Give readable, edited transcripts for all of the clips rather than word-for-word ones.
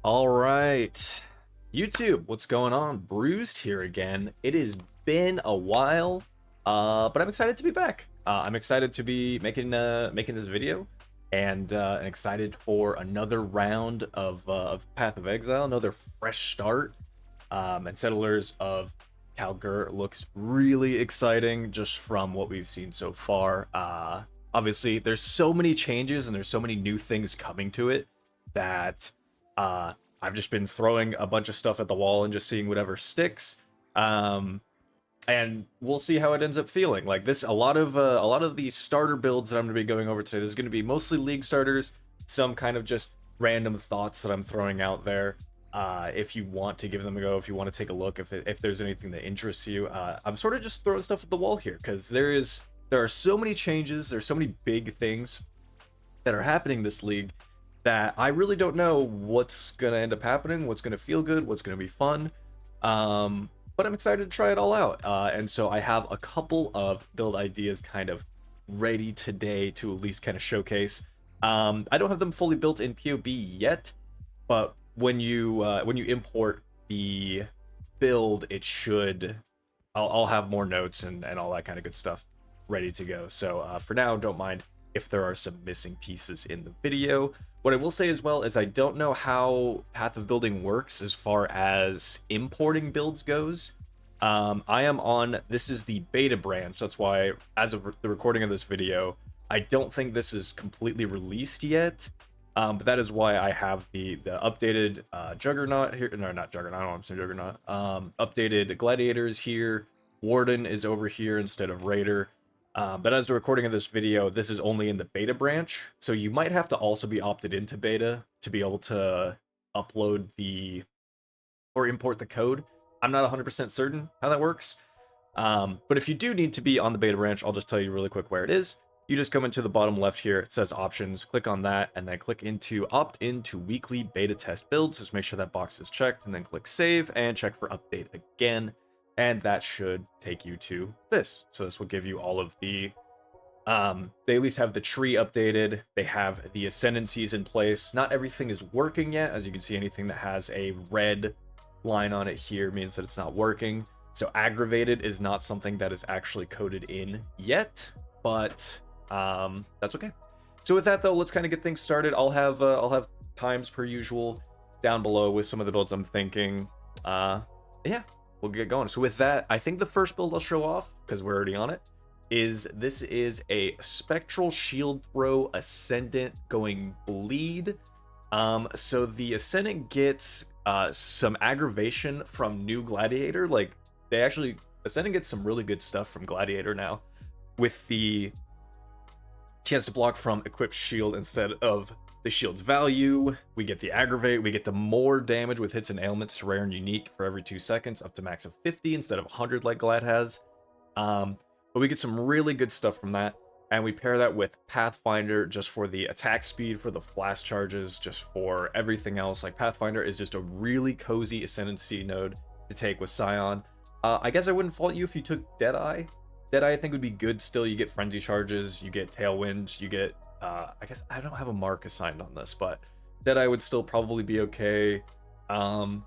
All right, YouTube, what's going on? Bruised here again. It has been a while, but I'm excited to be back. I'm excited to be making this video, and excited for another round of Path of Exile, another fresh start. And Settlers of Calgur looks really exciting just from what we've seen so far. Obviously, there's so many changes and there's so many new things coming to it that uh, I've just been throwing a bunch of stuff at the wall and just seeing whatever sticks. And we'll see how it ends up feeling. Like this, a lot of the starter builds that I'm going to be going over today. This is going to be mostly league starters, some kind of just random thoughts that I'm throwing out there. If you want to give them a go, if you want to take a look, if there's anything that interests you, I'm sort of just throwing stuff at the wall here because there are so many changes, there's so many big things that are happening this league that I really don't know what's gonna end up happening, what's gonna feel good, what's gonna be fun. But I'm excited to try it all out. And so I have a couple of build ideas kind of ready today to at least kind of showcase. I don't have them fully built in PoB yet, but when you import the build, it should I'll have more notes and all that kind of good stuff ready to go. So for now, don't mind if there are some missing pieces in the video. What I will say as well is I don't know how Path of Building works as far as importing builds goes. I am on, this is the beta branch. That's why, as of the recording of this video, I don't think this is completely released yet. But that is why I have the updated Juggernaut here. No, not Juggernaut. I don't want to say Juggernaut. Updated Gladiators here. Warden is over here instead of Raider. But as the recording of this video, this is only in the beta branch. So you might have to also be opted into beta to be able to upload the or import the code. I'm not 100% certain how that works. But if you do need to be on the beta branch, I'll just tell you really quick where it is. You just come into the bottom left here, it says options, click on that, and then click into opt into weekly beta test builds. Just make sure that box is checked, and then click save and check for update again. And that should take you to this. So this will give you all of the, they at least have the tree updated. They have the ascendancies in place. Not everything is working yet. As you can see, anything that has a red line on it here means that it's not working. So aggravated is not something that is actually coded in yet, but that's okay. So with that though, let's kind of get things started. I'll have times per usual down below with some of the builds I'm thinking. Yeah, we'll get going. So with that, I think the first build I'll show off, because we're already on it, is this is a Spectral Shield Throw Ascendant going bleed. So the Ascendant gets some aggravation from new Gladiator. Like they actually, Ascendant gets some really good stuff from Gladiator now with the chance to block from equipped shield instead of the shield's value. We get the aggravate, we get the more damage with hits and ailments to rare and unique for every 2 seconds, up to max of 50 instead of 100 like Glad has. But we get some really good stuff from that, and we pair that with Pathfinder just for the attack speed, for the flash charges, just for everything else. Like Pathfinder is just a really cozy ascendancy node to take with Scion. I guess I wouldn't fault you if you took Deadeye. Deadeye I think would be good still. You get frenzy charges, you get tailwind, you get I guess I don't have a mark assigned on this, but Deadeye would still probably be okay. I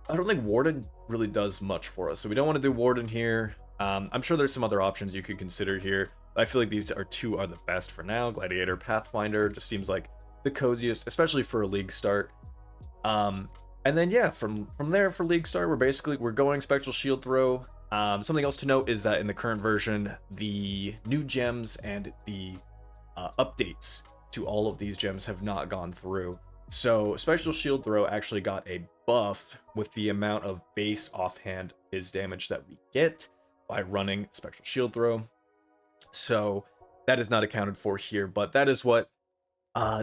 don't think Warden really does much for us, so we don't want to do Warden here. I'm sure there's some other options you could consider here, but I feel like these two are the best for now. Gladiator, Pathfinder just seems like the coziest, especially for a league start. And then yeah, from there for league start, we're going Spectral Shield Throw. Something else to note is that in the current version, the new gems and the updates to all of these gems have not gone through. So Spectral Shield Throw actually got a buff with the amount of base offhand biz damage that we get by running Spectral Shield Throw. So that is not accounted for here, but that is what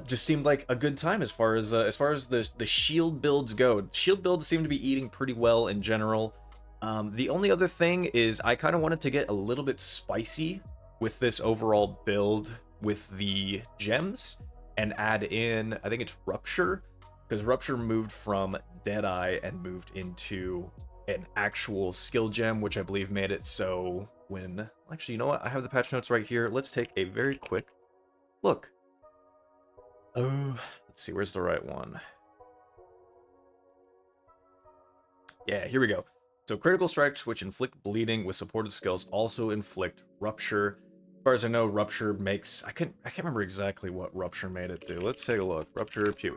just seemed like a good time as far as the shield builds go. Shield builds seem to be eating pretty well in general. The only other thing is I kind of wanted to get a little bit spicy with this overall build with the gems and add in, I think it's Rupture, because Rupture moved from Deadeye and moved into an actual skill gem, which I believe made it so when, actually, you know what? I have the patch notes right here. Let's take a very quick look. Oh, let's see, where's the right one? Yeah, here we go. So critical strikes, which inflict bleeding with supported skills, also inflict rupture. As far as I know, rupture makes I can't remember exactly what rupture made it do. Let's take a look. Rupture PoE.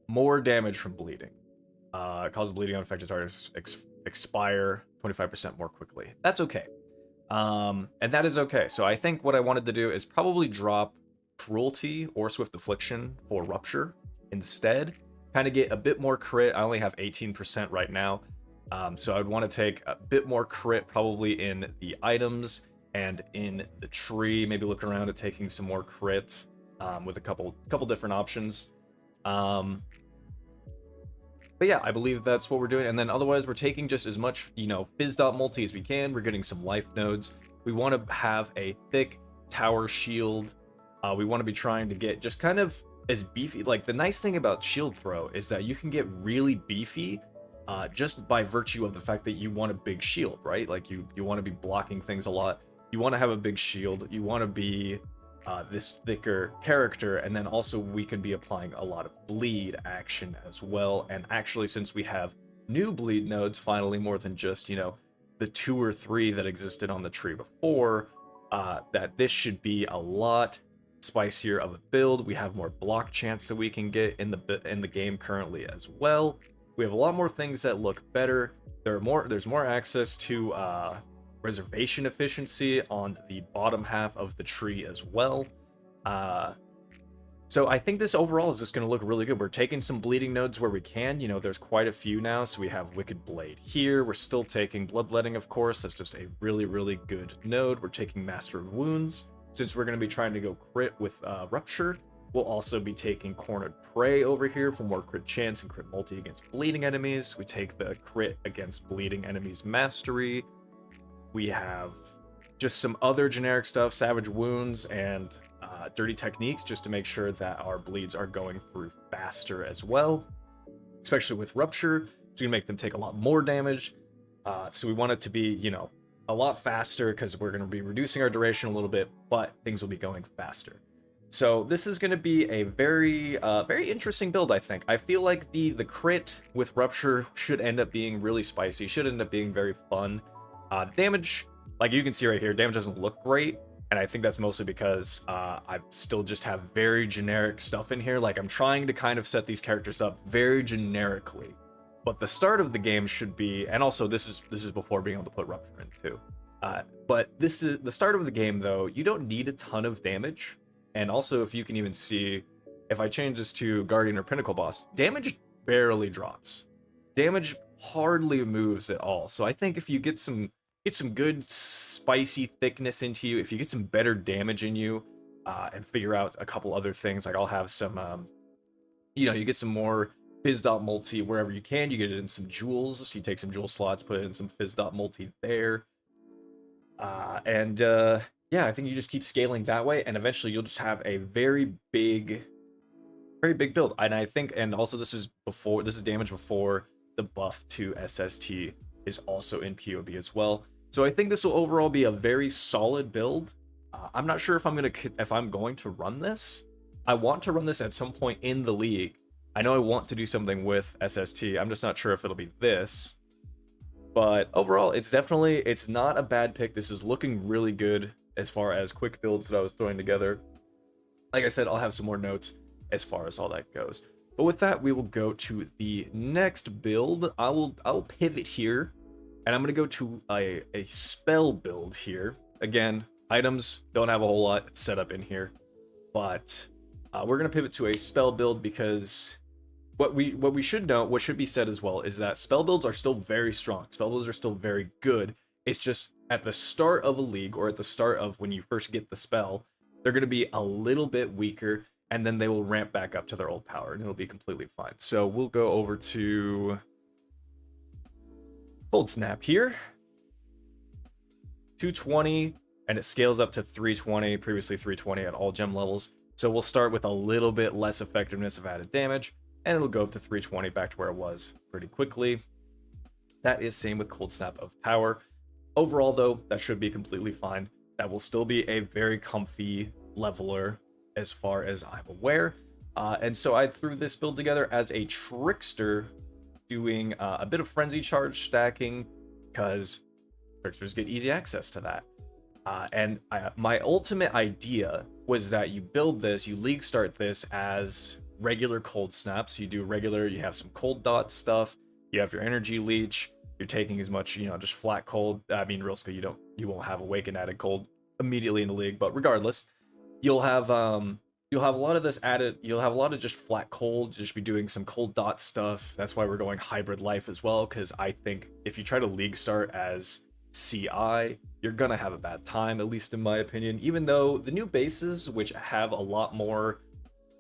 More damage from bleeding. Causes bleeding on affected targets expire 25% more quickly. That's okay. And that is okay. So I think what I wanted to do is probably drop Cruelty or Swift Affliction for Rupture instead. Kind of get a bit more crit. I only have 18% right now. So I'd want to take a bit more crit probably in the items and in the tree. Maybe look around at taking some more crit with a couple different options. But yeah, I believe that's what we're doing. And then otherwise, we're taking just as much, Fizz multi as we can. We're getting some life nodes. We want to have a thick tower shield. We want to be trying to get just kind of as beefy. Like, the nice thing about shield throw is that you can get really beefy just by virtue of the fact that you want a big shield, right? Like, you want to be blocking things a lot. You want to have a big shield. You want to be this thicker character, and then also we can be applying a lot of bleed action as well. And actually, since we have new bleed nodes finally, more than just the 2 or 3 that existed on the tree before, that this should be a lot spicier of a build. We have more block chance that we can get in the game currently as well. We have a lot more things that look better. There's more access to reservation efficiency on the bottom half of the tree as well. So I think this overall is just going to look really good. We're taking some bleeding nodes where we can. There's quite a few now. So we have Wicked Blade here. We're still taking Bloodletting, of course. That's just a really, really good node. We're taking Master of Wounds. Since we're going to be trying to go crit with Rupture, we'll also be taking Cornered Prey over here for more crit chance and crit multi against bleeding enemies. We take the crit against bleeding enemies mastery. We have just some other generic stuff, Savage Wounds and Dirty Techniques, just to make sure that our bleeds are going through faster as well. Especially with Rupture, it's going to make them take a lot more damage. So we want it to be, a lot faster because we're going to be reducing our duration a little bit, but things will be going faster. So this is going to be a very, very interesting build, I think. I feel like the crit with Rupture should end up being really spicy, should end up being very fun. Damage, like you can see right here, damage doesn't look great, and I think that's mostly because I still just have very generic stuff in here. Like, I'm trying to kind of set these characters up very generically, but the start of the game should be, and also this is before being able to put Rupture in too. But this is the start of the game, though. You don't need a ton of damage, and also if you can even see, if I change this to Guardian or Pinnacle Boss, damage barely drops. Damage hardly moves at all. So I think if you get some good spicy thickness into you, if you get some better damage in you, and figure out a couple other things, like I'll have some, you get some more Fizz multi wherever you can. You get it in some jewels, so you take some jewel slots, put it in some Fizz multi there, yeah, I think you just keep scaling that way, and eventually you'll just have a very big build. And I think, and also this is damage before the buff to SST is also in PoB as well. So I think this will overall be a very solid build. I'm not sure if I'm going to run this. I want to run this at some point in the league. I know I want to do something with SST. I'm just not sure if it'll be this. But overall, it's not a bad pick. This is looking really good as far as quick builds that I was throwing together. Like I said, I'll have some more notes as far as all that goes. But with that, we will go to the next build. I'll pivot here, and I'm going to go to a spell build here. Again, items don't have a whole lot set up in here, but we're going to pivot to a spell build because what we should know, what should be said as well, is that spell builds are still very strong. Spell builds are still very good. It's just at the start of a league, or at the start of when you first get the spell, they're going to be a little bit weaker, and then they will ramp back up to their old power, and it'll be completely fine. So we'll go over to Cold Snap here. 220, and it scales up to 320, previously 320 at all gem levels. So we'll start with a little bit less effectiveness of added damage, and it'll go up to 320, back to where it was pretty quickly. That is same with Cold Snap of Power. Overall, though, that should be completely fine. That will still be a very comfy leveler as far as I'm aware. And so I threw this build together as a Trickster, doing a bit of Frenzy Charge stacking, because Tricksters get easy access to that. My ultimate idea was that you build this, you league start this as regular cold snaps. You do regular, you have some cold dot stuff, you have your energy leech, you're taking as much, just flat cold. I mean, real skill, you won't have awaken added cold immediately in the league, but regardless, you'll have a lot of this added, you'll have a lot of just flat cold, just be doing some cold dot stuff. That's why we're going hybrid life as well, because I think if you try to league start as CI, you're gonna have a bad time, at least in my opinion, even though the new bases, which have a lot more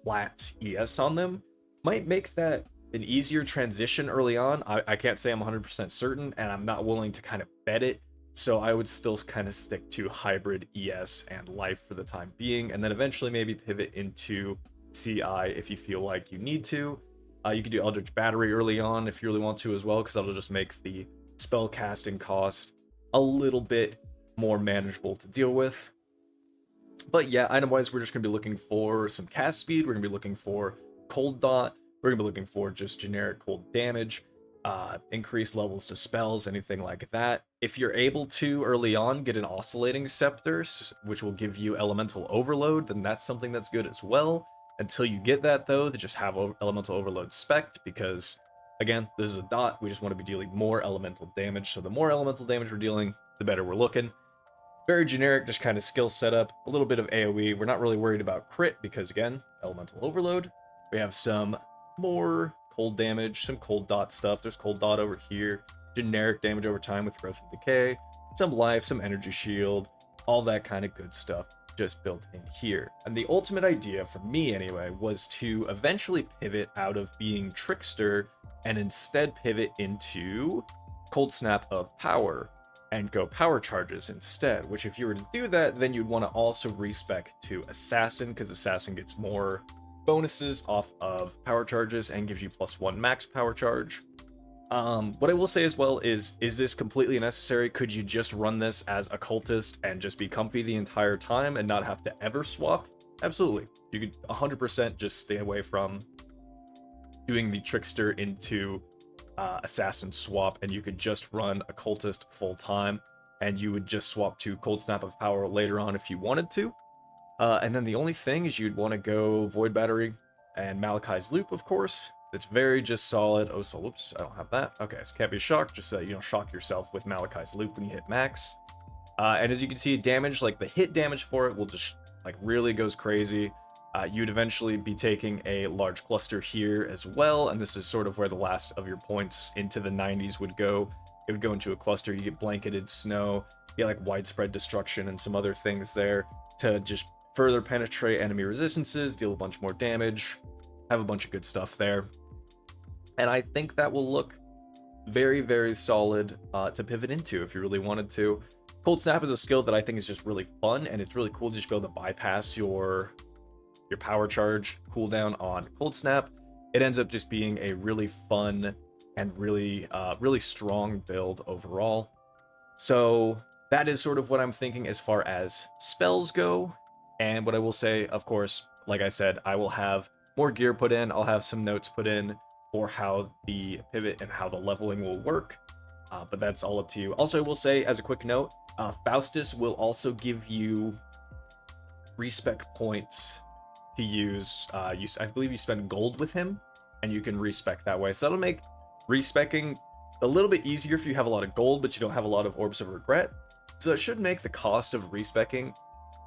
flat ES on them, might make that an easier transition early on. I can't say I'm 100% certain, and I'm not willing to kind of bet it, so I would still kind of stick to hybrid ES and life for the time being, and then eventually maybe pivot into CI if you feel like you need to. You could do Eldritch Battery early on if you really want to as well, because that'll just make the spell casting cost a little bit more manageable to deal with. But yeah, item-wise, we're just going to be looking for some cast speed. We're going to be looking for cold dot. We're going to be looking for just generic cold damage, increased levels to spells, anything like that. If you're able to early on get an oscillating scepter, which will give you elemental overload, then that's something that's good as well. Until you get that though, they just have elemental overload spec'd, because again, this is a dot. We just want to be dealing more elemental damage. So the more elemental damage we're dealing, the better we're looking. Very generic, just kind of skill setup, a little bit of AoE. We're not really worried about crit because, again, elemental overload. We have some more cold damage, some cold dot stuff. There's cold dot over here. Generic damage over time with growth and decay. Some life, some energy shield, all that kind of good stuff just built in here. And the ultimate idea, for me anyway, was to eventually pivot out of being Trickster and instead pivot into Cold Snap of Power and go power charges instead, which if you were to do that, then you'd want to also respec to Assassin, because Assassin gets more bonuses off of power charges and gives you +1 max power charge. What I will say as well is this completely necessary? Could you just run this as a cultist and just be comfy the entire time and not have to ever swap? Absolutely. You could 100% just stay away from doing the Trickster into Assassin swap, and you could just run a cultist full time, and you would just swap to Cold Snap of Power later on if you wanted to. And then the only thing is you'd want to go Void Battery and Malachi's Loop, of course. It's very just solid. Oh, so oops, I don't have that. Okay, so can't be shocked. Just shock yourself with Malachi's Loop when you hit max. And as you can see, damage, like the hit damage for it will just like really goes crazy. You'd eventually be taking a large cluster here as well, and this is sort of where the last of your points into the 90s would go. It would go into a cluster, you get blanketed snow, you get like widespread destruction and some other things there to just further penetrate enemy resistances, deal a bunch more damage, have a bunch of good stuff there. And I think that will look very, very solid to pivot into if you really wanted to. Cold Snap is a skill that I think is just really fun, and it's really cool to just be able to bypass your power charge cooldown on Cold Snap. It ends up just being a really fun and really strong build overall. So that is sort of what I'm thinking as far as spells go. And what I will say, of course, like I said, I will have more gear put in. I'll have some notes put in for how the pivot and how the leveling will work. But that's all up to you. Also, I will say, as a quick note, Faustus will also give you respec points to use. I believe you spend gold with him, and you can respec that way. So that'll make respecing a little bit easier if you have a lot of gold, but you don't have a lot of Orbs of Regret. So it should make the cost of respecing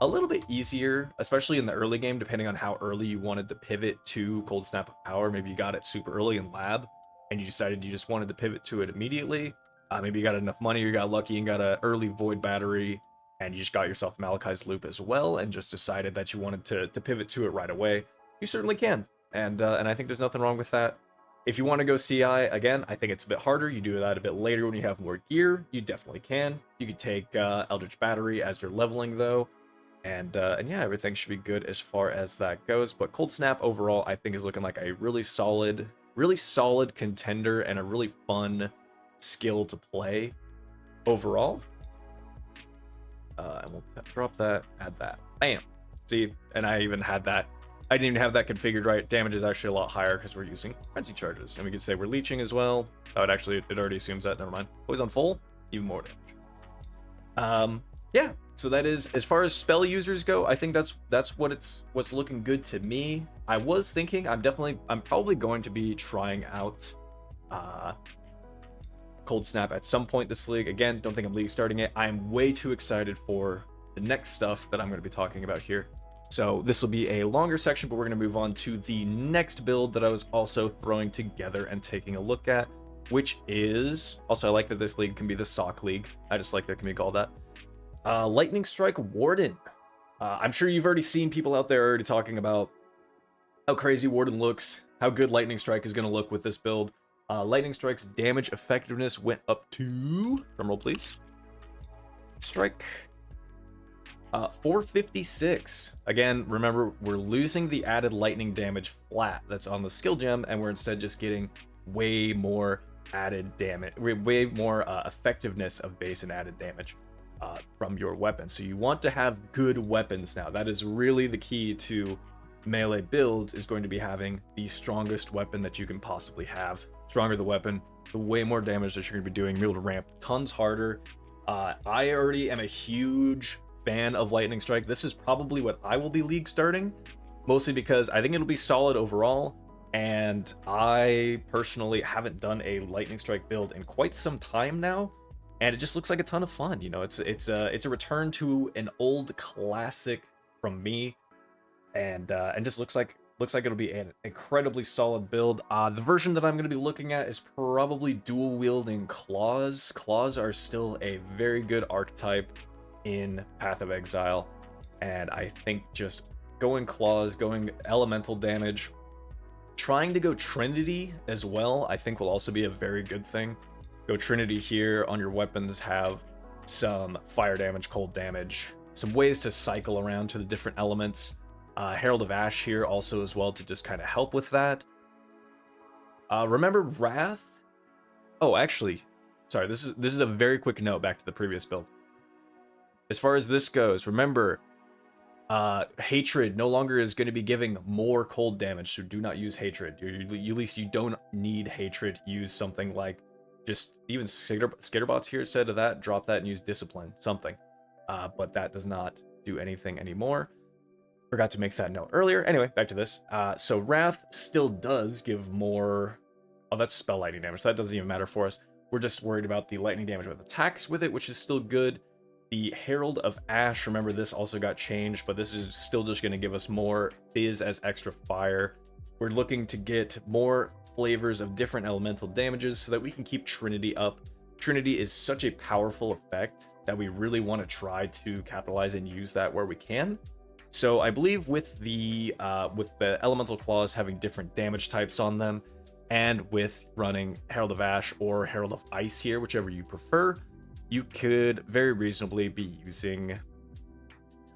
a little bit easier, especially in the early game, depending on how early you wanted to pivot to Cold Snap of Power. Maybe you got it super early in lab, and you decided you just wanted to pivot to it immediately. Maybe you got enough money, you got lucky and got an early Void Battery, and you just got yourself Malachi's Loop as well, and just decided that you wanted to pivot to it right away. You certainly can, and I think there's nothing wrong with that. If you want to go CI, again, I think it's a bit harder. You do that a bit later when you have more gear. You definitely can. You could take Eldritch Battery as you're leveling, though, and yeah, everything should be good as far as that goes. But Cold Snap overall, I think, is looking like a really solid contender and a really fun skill to play overall. And we'll drop that, add that, bam. See, and I even had that I didn't even have that configured right. Damage is actually a lot higher because we're using frenzy charges. And we could say we're leeching as well. Oh, it already assumes that. Never mind. Always on full, even more damage. Yeah, so that is, as far as spell users go, I think that's what's looking good to me. I was thinking I'm probably going to be trying out Cold Snap at some point this league. Again, don't think I'm league starting it. I'm way too excited for the next stuff that I'm going to be talking about here. So this will be a longer section, but we're going to move on to the next build that I was also throwing together and taking a look at, which is, also I like that this league can be the Sock League. I just like that it can be called that. Lightning Strike Warden. I'm sure you've already seen people out there already talking about how crazy Warden looks, how good Lightning Strike is going to look with this build. Lightning Strike's damage effectiveness went up to, drumroll please, strike 456. Again, remember, we're losing the added lightning damage flat that's on the skill gem, and we're instead just getting way more added damage, way more effectiveness of base and added damage from your weapon. So you want to have good weapons now. That is really the key to melee builds, is going to be having the strongest weapon that you can possibly have. Stronger the weapon, the way more damage that you're going to be doing. You're able to ramp tons harder. I already am a huge fan of Lightning Strike. This is probably what I will be league starting, mostly because I think it'll be solid overall, and I personally haven't done a Lightning Strike build in quite some time now, and it just looks like a ton of fun. You know, it's a return to an old classic from me, and just looks like it'll be an incredibly solid build. The version that I'm going to be looking at is probably dual wielding claws. Claws are still a very good archetype in Path of Exile, and I think just going claws, going elemental damage, trying to go Trinity as well, I think will also be a very good thing. Go Trinity here on your weapons, have some fire damage, cold damage, some ways to cycle around to the different elements. Herald of Ash here also as well to just kind of help with that. Remember Wrath? Oh, actually, sorry, this is a very quick note back to the previous build. As far as this goes, remember, Hatred no longer is going to be giving more cold damage, so do not use Hatred. At least you don't need Hatred. Use something like, just even Skitterbots here instead of that. Drop that and use Discipline, something. But that does not do anything anymore. Forgot to make that note earlier. Anyway, back to this. So Wrath still does give more... Oh, that's spell lightning damage, so that doesn't even matter for us. We're just worried about the lightning damage with attacks with it, which is still good. The Herald of Ash, remember this also got changed, but this is still just going to give us more fizz as extra fire. We're looking to get more flavors of different elemental damages so that we can keep Trinity up. Trinity is such a powerful effect that we really want to try to capitalize and use that where we can. So I believe with the elemental claws having different damage types on them, and with running Herald of Ash or Herald of Ice here, whichever you prefer, you could very reasonably be using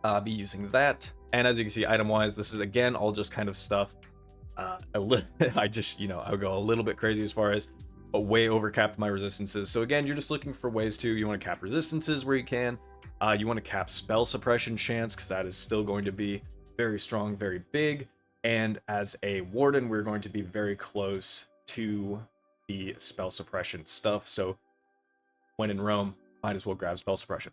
that. And as you can see, item-wise, this is again all just kind of stuff. I just, I'll go a little bit crazy as far as way overcapped my resistances. So again, you're just looking for ways to, you want to cap resistances where you can. You want to cap spell suppression chance, because that is still going to be very strong, very big. And as a Warden, we're going to be very close to the spell suppression stuff. So when in Rome, might as well grab spell suppression.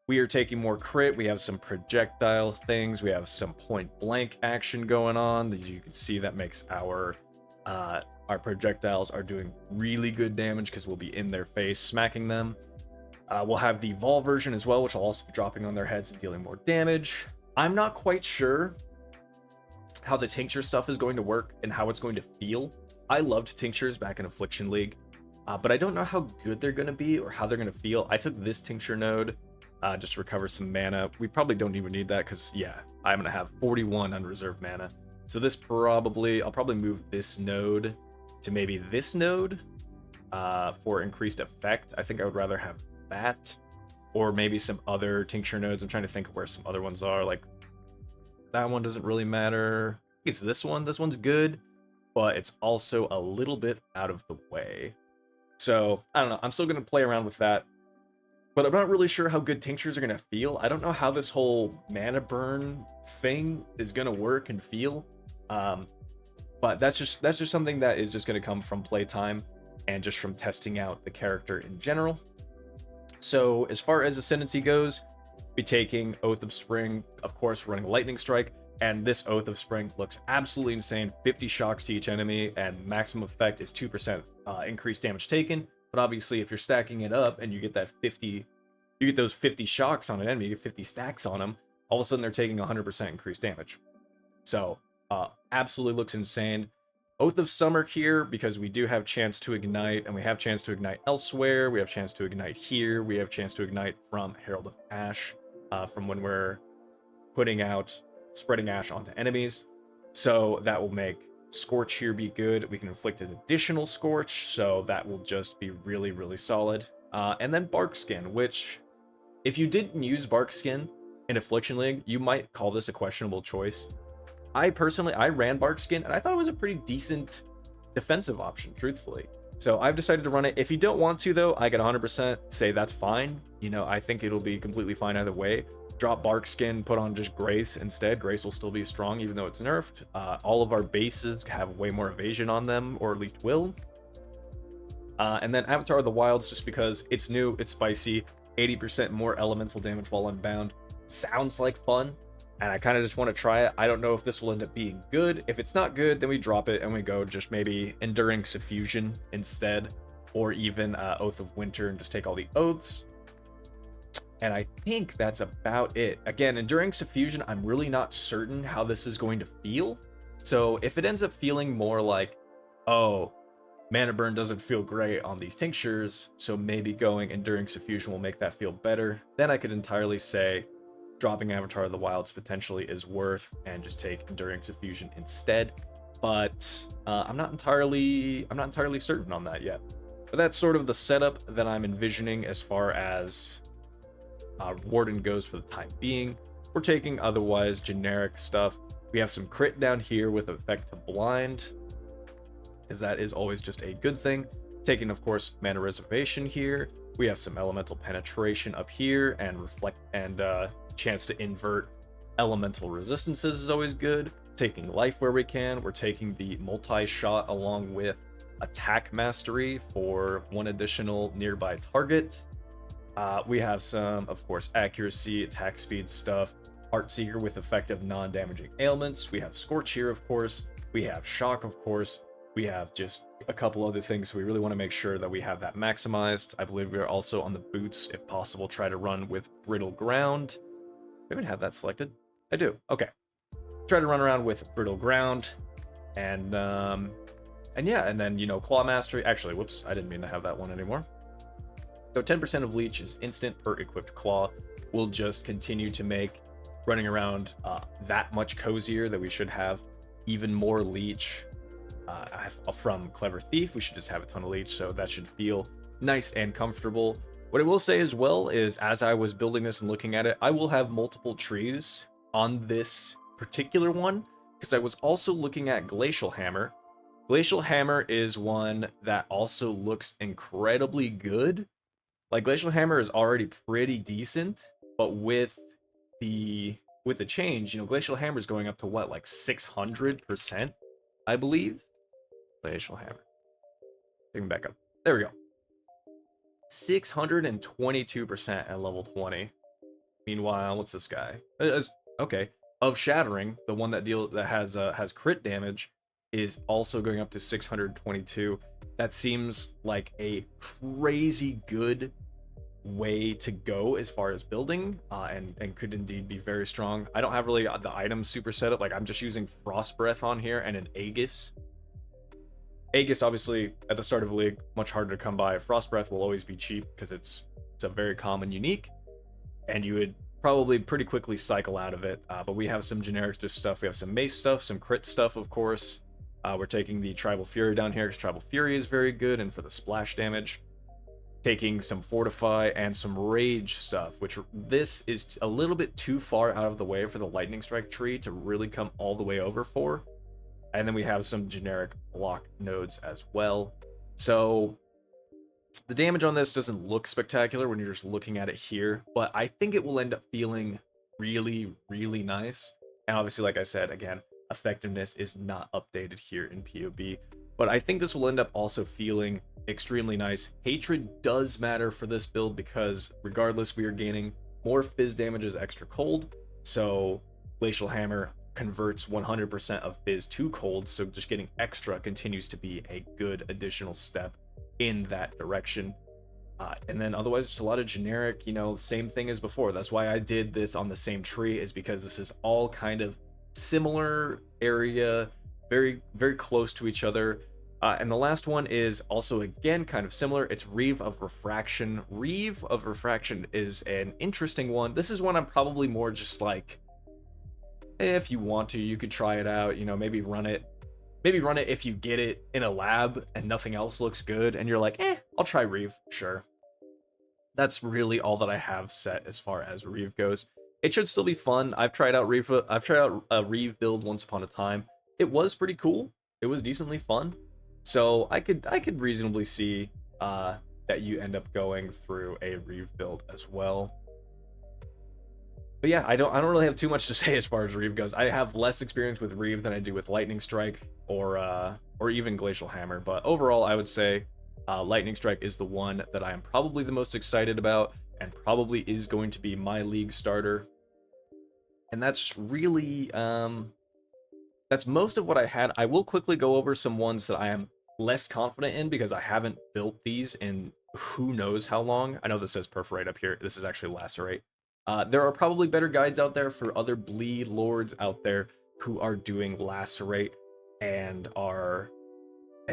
We are taking more crit. We have some projectile things. We have some point blank action going on. As you can see, that makes our projectiles are doing really good damage because we'll be in their face smacking them. We'll have the Vol version as well, which will also be dropping on their heads and dealing more damage. I'm not quite sure how the tincture stuff is going to work and how it's going to feel. I loved tinctures back in Affliction League, but I don't know how good they're going to be or how they're going to feel. I took this tincture node just to recover some mana. We probably don't even need that because, yeah, I'm going to have 41 unreserved mana. So this I'll probably move this node to maybe this node for increased effect. I think I would rather have that, or maybe some other tincture nodes. I'm trying to think of where some other ones are. Like, that one doesn't really matter. It's this one. This one's good, but it's also a little bit out of the way. So, I don't know. I'm still going to play around with that. but I'm not really sure how good tinctures are going to feel. I don't know how this whole mana burn thing is going to work and feel. But that's just something that is just going to come from playtime and just from testing out the character in general. So as far as Ascendancy goes, be taking Oath of Spring, of course, running Lightning Strike, and this Oath of Spring looks absolutely insane. 50 shocks to each enemy, and maximum effect is 2% increased damage taken. But obviously, if you're stacking it up and you get that 50, you get those 50 shocks on an enemy, you get 50 stacks on them, all of a sudden they're taking 100% increased damage. So, absolutely looks insane. Oath of Summer here, because we do have chance to ignite, and we have chance to ignite elsewhere. We have chance to ignite here. We have chance to ignite from Herald of Ash, from when we're putting out spreading ash onto enemies. So that will make Scorch here be good. We can inflict an additional Scorch, so that will just be really, really solid. And then Bark Skin, which, if you didn't use Bark Skin in Affliction League, you might call this a questionable choice. I ran Bark Skin, and I thought it was a pretty decent defensive option, truthfully. So I've decided to run it. If you don't want to, though, I could 100% say that's fine. You know, I think it'll be completely fine either way. Drop Bark Skin, put on just Grace instead. Grace will still be strong, even though it's nerfed. All of our bases have way more evasion on them, or at least will. And then Avatar of the Wilds, just because it's new, it's spicy, 80% more elemental damage while unbound. Sounds like fun, and I kind of just want to try it. I don't know if this will end up being good. If it's not good, then we drop it and we go just maybe Enduring Suffusion instead, or even Oath of Winter and just take all the oaths. And I think that's about it. Again, Enduring Suffusion, I'm really not certain how this is going to feel. So if it ends up feeling more like, oh, mana burn doesn't feel great on these tinctures, so maybe going Enduring Suffusion will make that feel better, then I could entirely say dropping Avatar of the Wilds potentially is worth and just take Enduring Suffusion instead. But I'm not entirely certain on that yet. But that's sort of the setup that I'm envisioning as far as Warden goes for the time being. We're taking otherwise generic stuff. We have some crit down here with effect to blind, because that is always just a good thing. Taking, of course, mana reservation here. We have some elemental penetration up here, and reflect and chance to invert elemental resistances is always good. Taking life where we can. We're taking the multi-shot along with attack mastery for one additional nearby target. We have some, of course, accuracy, attack speed stuff. Heartseeker with effective non-damaging ailments. We have Scorch here, of course. We have Shock, of course. We have just a couple other things, so we really want to make sure that we have that maximized. I believe we are also on the boots, if possible, try to run with Brittle Ground. I even have that selected. I do. Okay. Try to run around with Brittle Ground. And yeah, and then, you know, Claw Mastery. Actually, whoops, I didn't mean to have that one anymore. So 10% of Leech is instant per equipped Claw. We'll just continue to make running around that much cozier, that we should have even more Leech. From Clever Thief, we should just have a ton of Leech, so that should feel nice and comfortable. What I will say as well is, as I was building this and looking at it, I will have multiple trees on this particular one, because I was also looking at Glacial Hammer. Glacial Hammer is one that also looks incredibly good. Like, Glacial Hammer is already pretty decent, but with the change, you know, Glacial Hammer is going up to what, like 600%, I believe. Glacial Hammer. Take me back up. There we go. 622% at level 20. Meanwhile, what's this guy? Okay, of Shattering, the one that has crit damage, is also going up to 622. That seems like a crazy good way to go as far as building, and could indeed be very strong. I don't have really the items super set up. Like, I'm just using Frost Breath on here and an Aegis. Aegis, obviously, at the start of a league, much harder to come by. Frost Breath will always be cheap because it's a very common unique, and you would probably pretty quickly cycle out of it. But we have some generic just stuff. We have some mace stuff, some crit stuff, of course. We're taking the Tribal Fury down here because Tribal Fury is very good, and for the splash damage. Taking some Fortify and some Rage stuff, which this is a little bit too far out of the way for the Lightning Strike tree to really come all the way over for. And then we have some generic block nodes as well. So The damage on this doesn't look spectacular when you're just looking at it here, but I think it will end up feeling really, really nice. And obviously, like I said, again, effectiveness is not updated here in PoB, but I think this will end up also feeling extremely nice. Hatred does matter for this build because regardless, we are gaining more fizz damage as extra cold, so Glacial Hammer converts 100% of fizz to cold, so just getting extra continues to be a good additional step in that direction. And then otherwise just a lot of generic, you know, same thing as before. That's why I did this on the same tree, is because this is all kind of similar area, very, very close to each other. And the last one is also, again, kind of similar. It's Reave of Refraction. Reave of Refraction is an interesting one. This is one I'm probably more just like, if you want to, you could try it out, you know, maybe run it. Maybe run it if you get it in a lab and nothing else looks good, and you're like, I'll try Reave, sure. That's really all that I have set as far as Reave goes. It should still be fun. I've tried out Reave. I've tried out a Reave build once upon a time. It was pretty cool. It was decently fun. So I could reasonably see that you end up going through a Reave build as well. But yeah, I don't really have too much to say as far as Reave goes. I have less experience with Reave than I do with Lightning Strike or even Glacial Hammer. But overall, I would say Lightning Strike is the one that I am probably the most excited about, and probably is going to be my league starter. And that's really that's most of what I had. I will quickly go over some ones that I am less confident in because I haven't built these in who knows how long. I know this says Perforate up here. This is actually Lacerate. There are probably better guides out there for other bleed lords out there who are doing Lacerate and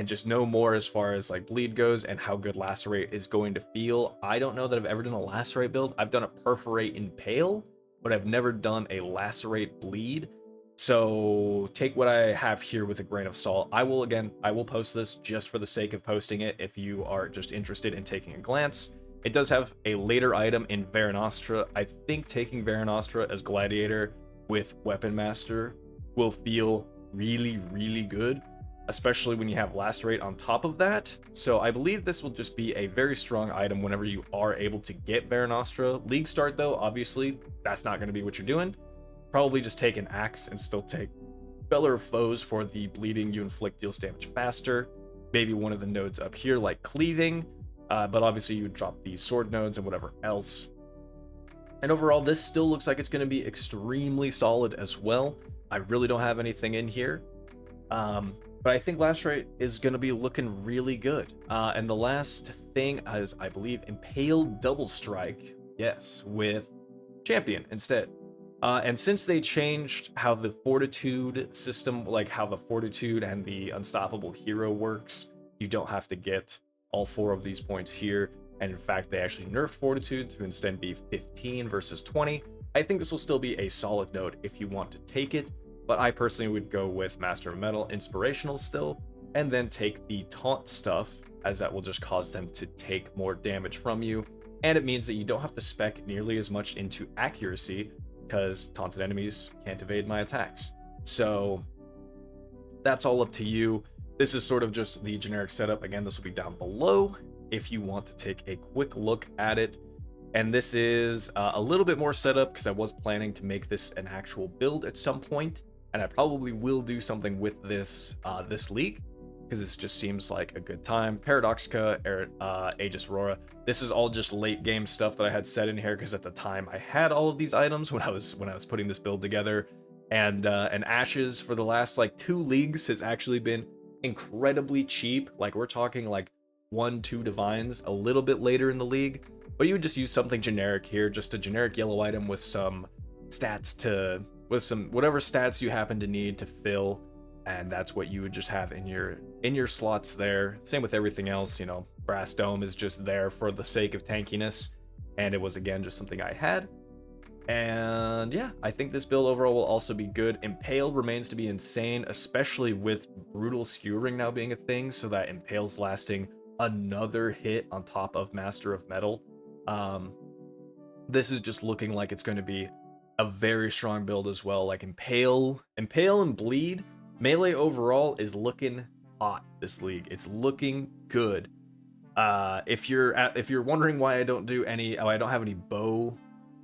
just know more as far as like bleed goes and how good Lacerate is going to feel. I don't know that I've ever done a Lacerate build. I've done a Perforate Impale, but I've never done a Lacerate bleed. So take what I have here with a grain of salt. I will post this just for the sake of posting it if you are just interested in taking a glance. It does have a later item in Verenostra. I think taking Verenostra as Gladiator with Weapon Master will feel really, really good, especially when you have Lacerate on top of that. So I believe this will just be a very strong item whenever you are able to get Verenostra. League start, though, obviously, that's not going to be what you're doing. Probably just take an Axe and still take Beller of Foes for the bleeding. You inflict deals damage faster. Maybe one of the nodes up here, like Cleaving. But obviously you would drop these sword nodes and whatever else. And overall, this still looks like it's going to be extremely solid as well. I really don't have anything in here. But I think Lacerate is going to be looking really good. And the last thing is, I believe, Impale Double Strike. Yes, with Champion instead. And since they changed how the Fortitude system, like how the Fortitude and the Unstoppable Hero works, you don't have to get all 4 of these points here, and in fact they actually nerfed Fortitude to instead be 15 versus 20. I think this will still be a solid node if you want to take it, but I personally would go with Master of Metal Inspirational still, and then take the taunt stuff, as that will just cause them to take more damage from you, and it means that you don't have to spec nearly as much into accuracy because taunted enemies can't evade my attacks. So that's all up to you. This is sort of just the generic setup. Again, this will be down below if you want to take a quick look at it. And this is a little bit more setup because I was planning to make this an actual build at some point, and I probably will do something with this this league because this just seems like a good time. Paradoxica, Aegis Aurora. This is all just late game stuff that I had set in here because at the time I had all of these items when I was putting this build together. And Ashes for the last like 2 leagues has actually been incredibly cheap. Like we're talking like 1-2 divines a little bit later in the league, but you would just use something generic here, just a generic yellow item with some stats whatever stats you happen to need to fill, and that's what you would just have in your slots there. Same with everything else, you know, Brass Dome is just there for the sake of tankiness, and it was again just something I had. And yeah, I think this build overall will also be good. Impale remains to be insane, especially with Brutal Skewering now being a thing, so that Impale's lasting another hit on top of Master of Metal. This is just looking like it's going to be a very strong build as well. Like Impale and Bleed, melee overall is looking hot this league. It's looking good. If you're wondering why I don't do any, I don't have any bow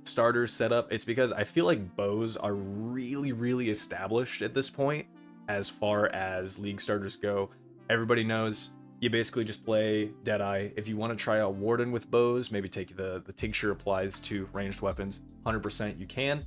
starters set up, it's because I feel like bows are really established at this point as far as league starters go. Everybody knows you basically just play Deadeye. If you want to try out Warden with bows, maybe take the tincture applies to ranged weapons, 100% you can.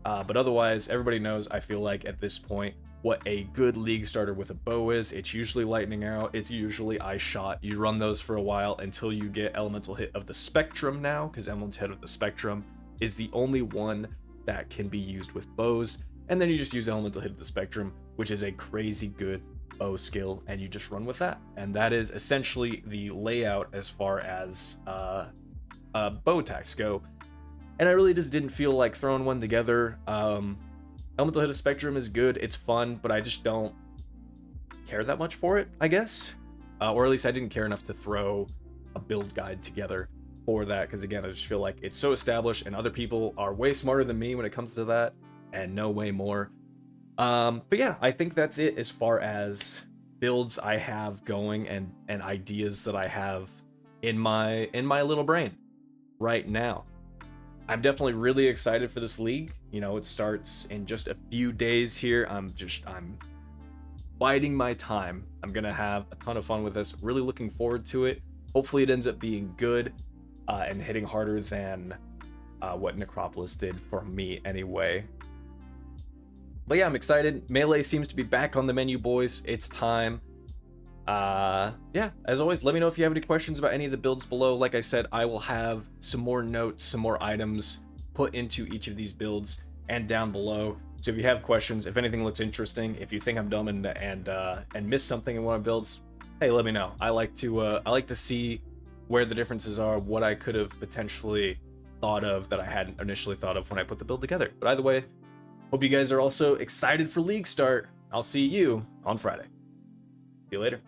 But otherwise, everybody knows, I feel like at this point, what a good league starter with a bow is. It's usually lightning out, it's usually ice shot. You run those for a while until you get elemental hit of the spectrum now, because elemental hit of the spectrum is the only one that can be used with bows. And then you just use elemental hit of the spectrum, which is a crazy good bow skill, and you just run with that. And that is essentially the layout as far as bow attacks go. And I really just didn't feel like throwing one together. Elemental hit of spectrum is good, it's fun, but I just don't care that much for it, I guess. Or at least I didn't care enough to throw a build guide together for that, because again, I just feel like it's so established and other people are way smarter than me when it comes to that and know way more. But yeah, I think that's it as far as builds I have going and ideas that I have in my little brain right now. I'm definitely really excited for this league. You know, it starts in just a few days here. I'm biding my time. I'm gonna have a ton of fun with this. Really looking forward to it. Hopefully it ends up being good and hitting harder than what Necropolis did for me anyway. But yeah, I'm excited. Melee seems to be back on the menu, boys. It's time. Yeah, as always, let me know if you have any questions about any of the builds below. Like I said, I will have some more notes, some more items put into each of these builds and down below. So if you have questions, if anything looks interesting, if you think I'm dumb and missed something in one of the builds, hey, let me know. I like to see where the differences are, what I could have potentially thought of that I hadn't initially thought of when I put the build together. But either way, hope you guys are also excited for League Start. I'll see you on Friday. See you later.